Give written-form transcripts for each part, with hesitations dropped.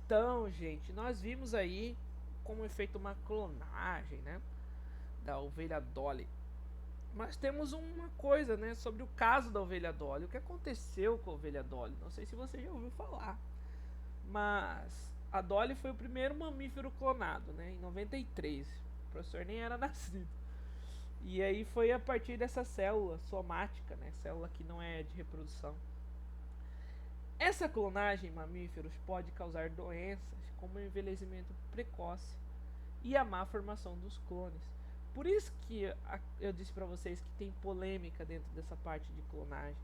Então, gente, nós vimos aí como é feita uma clonagem, né, da ovelha Dolly. Mas temos uma coisa, né, sobre o caso da ovelha Dolly. O que aconteceu com a ovelha Dolly? Não sei se você já ouviu falar, mas a Dolly foi o primeiro mamífero clonado, né, em 93. O professor nem era nascido. E aí foi a partir dessa célula somática, né, célula que não é de reprodução. Essa clonagem em mamíferos pode causar doenças como o envelhecimento precoce e a má formação dos clones. Por isso que eu disse para vocês que tem polêmica dentro dessa parte de clonagem.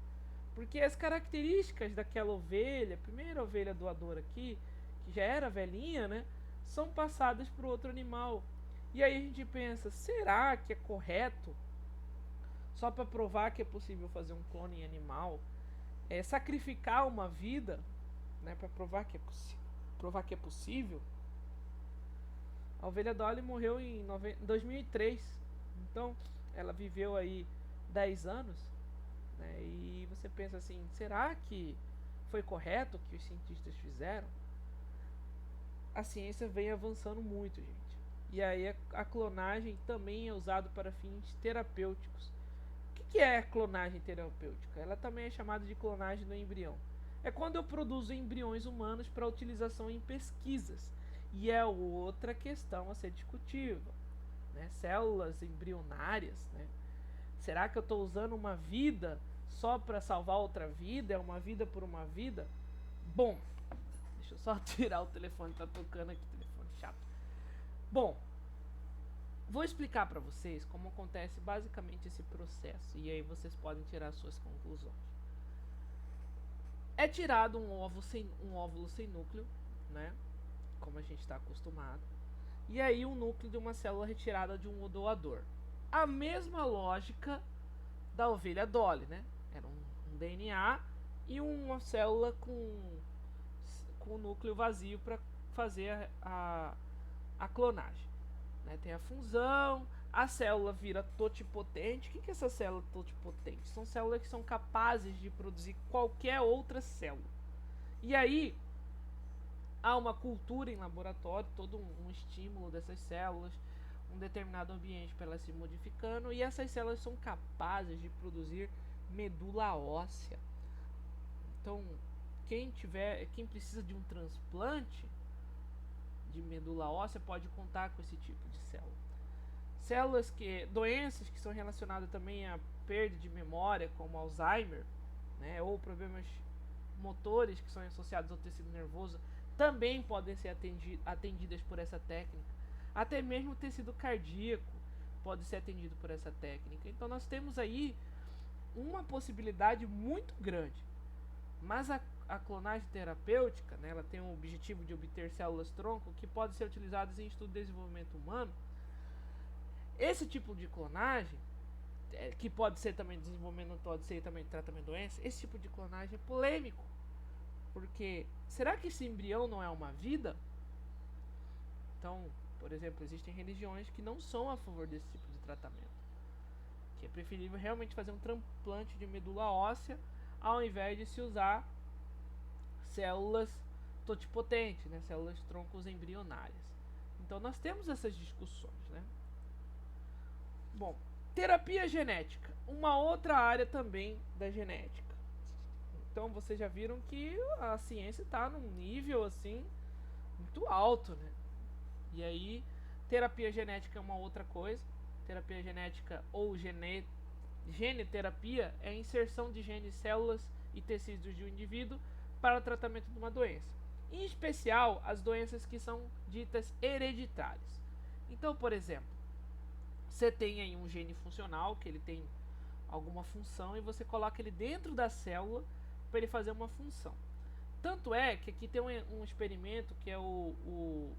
Porque as características daquela ovelha, primeira ovelha doadora aqui, que já era velhinha, né, são passadas para outro animal. E aí a gente pensa, será que é correto, só para provar que é possível fazer um clone em animal, sacrificar uma vida, né, para provar que é possível? A ovelha Dolly morreu em 2003. Então, ela viveu aí 10 anos, né? E você pensa assim, será que foi correto o que os cientistas fizeram? A ciência vem avançando muito, gente. E aí a clonagem também é usada para fins terapêuticos. O que é a clonagem terapêutica? Ela também é chamada de clonagem do embrião. É quando eu produzo embriões humanos para utilização em pesquisas. E é outra questão a ser discutida, né? Células embrionárias, né? Será que eu estou usando uma vida só para salvar outra vida? É uma vida por uma vida? Bom, deixa eu só tirar o telefone, tá tocando aqui, telefone chato. Bom, vou explicar para vocês como acontece basicamente esse processo e aí vocês podem tirar suas conclusões. É tirado um óvulo sem núcleo, né? Como a gente está acostumado. E aí um núcleo de uma célula retirada de um doador. A mesma lógica da ovelha Dolly, né? Era um DNA e uma célula com núcleo vazio para fazer a clonagem. Né? Tem a fusão, a célula vira totipotente. O que é essa célula totipotente? São células que são capazes de produzir qualquer outra célula. E aí há uma cultura em laboratório, todo um estímulo dessas células, um determinado ambiente para elas se modificando, e essas células são capazes de produzir medula óssea. Então, quem precisa de um transplante de medula óssea pode contar com esse tipo de célula. Doenças que são relacionadas também à perda de memória, como Alzheimer, né, ou problemas motores que são associados ao tecido nervoso, também podem ser atendidas por essa técnica. Até mesmo o tecido cardíaco pode ser atendido por essa técnica. Então nós temos aí uma possibilidade muito grande. Mas a clonagem terapêutica, né, ela tem o objetivo de obter células tronco que podem ser utilizadas em estudo de desenvolvimento humano. Esse tipo de clonagem, que pode ser também desenvolvimento, pode ser também tratamento de doença, esse tipo de clonagem é polêmico. Porque será que esse embrião não é uma vida? Então, por exemplo, existem religiões que não são a favor desse tipo de tratamento. Que é preferível realmente fazer um transplante de medula óssea ao invés de se usar células totipotentes, né? Células troncos embrionárias. Então nós temos essas discussões, né? Bom, terapia genética, uma outra área também da genética. Então vocês já viram que a ciência está num nível assim muito alto, né? E aí, terapia genética é uma outra coisa. Terapia genética ou geneterapia é a inserção de genes, células e tecidos de um indivíduo para o tratamento de uma doença. Em especial, as doenças que são ditas hereditárias. Então, por exemplo, você tem aí um gene funcional, que ele tem alguma função, e você coloca ele dentro da célula para ele fazer uma função. Tanto é que aqui tem um experimento que é o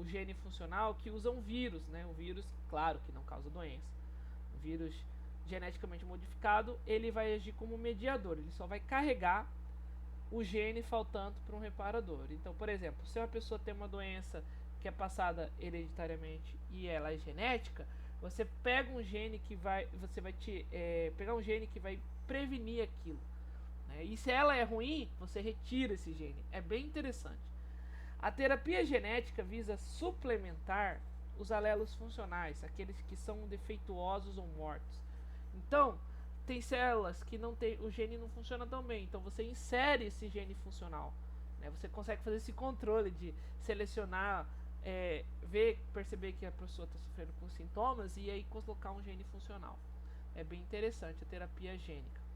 gene funcional que usa um vírus, né? Um vírus, claro, que não causa doença. Um vírus geneticamente modificado, ele vai agir como mediador, ele só vai carregar o gene faltando para um reparador. Então, por exemplo, se uma pessoa tem uma doença que é passada hereditariamente e ela é genética, você pega um gene que vai, você vai pegar um gene que vai prevenir aquilo, né? E se ela é ruim, você retira esse gene. É bem interessante. A terapia genética visa suplementar os alelos funcionais, aqueles que são defeituosos ou mortos. Então, tem células que não tem, o gene não funciona tão bem, então você insere esse gene funcional, né? Você consegue fazer esse controle de selecionar, perceber que a pessoa está sofrendo com sintomas e aí colocar um gene funcional. É bem interessante a terapia gênica.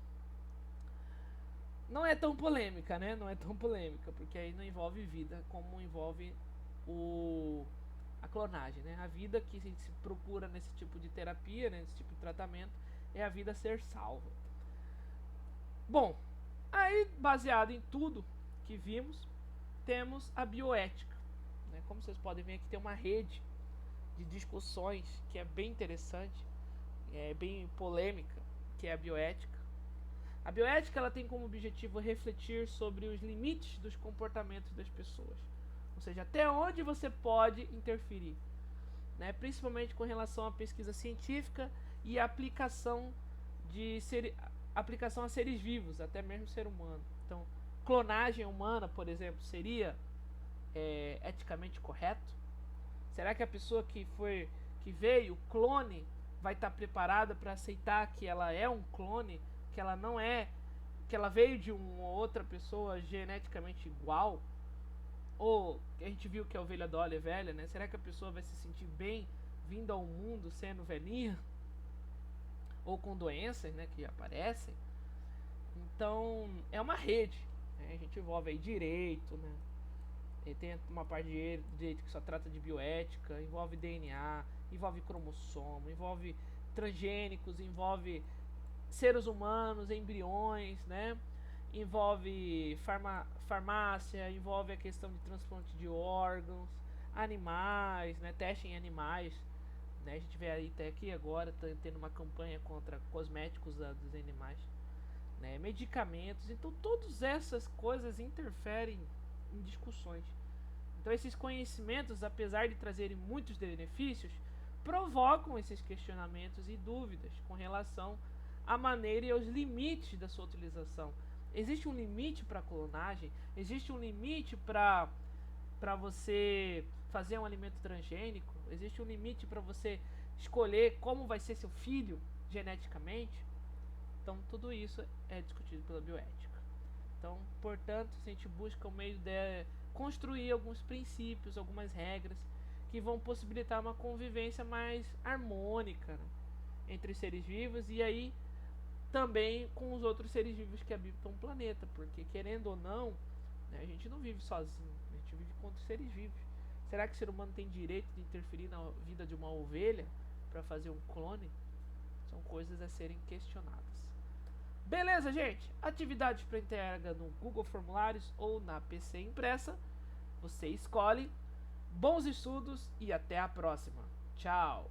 Não é tão polêmica, né? Não é tão polêmica, porque aí não envolve vida como envolve a clonagem, né? A vida que a gente se procura nesse tipo de terapia, né? Nesse tipo de tratamento, é a vida ser salva. Bom, aí baseado em tudo que vimos, temos a bioética, né? Como vocês podem ver aqui, tem uma rede de discussões que é bem interessante, é bem polêmica, que é a bioética. A bioética ela tem como objetivo refletir sobre os limites dos comportamentos das pessoas, ou seja, até onde você pode interferir, né? Principalmente com relação à pesquisa científica e a aplicação a seres vivos, até mesmo ser humano. Então, clonagem humana, por exemplo, seria eticamente correto? Será que a pessoa que veio clone vai estar preparada para aceitar que ela é um clone, que ela não é, que ela veio de uma outra pessoa geneticamente igual? Ou a gente viu que a ovelha Dolly é velha, né? Será que a pessoa vai se sentir bem vindo ao mundo sendo velhinha? Ou com doenças, né, que aparecem? Então, é uma rede, né? A gente envolve aí direito, né? E tem uma parte de direito que só trata de bioética, envolve DNA, envolve cromossomo, envolve transgênicos, envolve seres humanos, embriões, né? Envolve farmácia, envolve a questão de transplante de órgãos, animais, né? Teste em animais, né? A gente vê aí até aqui agora tá tendo uma campanha contra cosméticos dos animais, né? Medicamentos. Então todas essas coisas interferem em discussões. Então esses conhecimentos, apesar de trazerem muitos benefícios, provocam esses questionamentos e dúvidas com relação à maneira e aos limites da sua utilização. Existe um limite para a clonagem? Existe um limite para você fazer um alimento transgênico? Existe um limite para você escolher como vai ser seu filho geneticamente? Então tudo isso é discutido pela bioética. Então, portanto, a gente busca o meio de construir alguns princípios, algumas regras que vão possibilitar uma convivência mais harmônica, né, entre os seres vivos e aí também com os outros seres vivos que habitam o planeta, porque querendo ou não, né, a gente não vive sozinho, a gente vive com outros seres vivos. Será que o ser humano tem direito de interferir na vida de uma ovelha para fazer um clone? São coisas a serem questionadas. Beleza, gente? Atividades para entrega no Google Formulários ou na PC impressa. Você escolhe. Bons estudos e até a próxima. Tchau!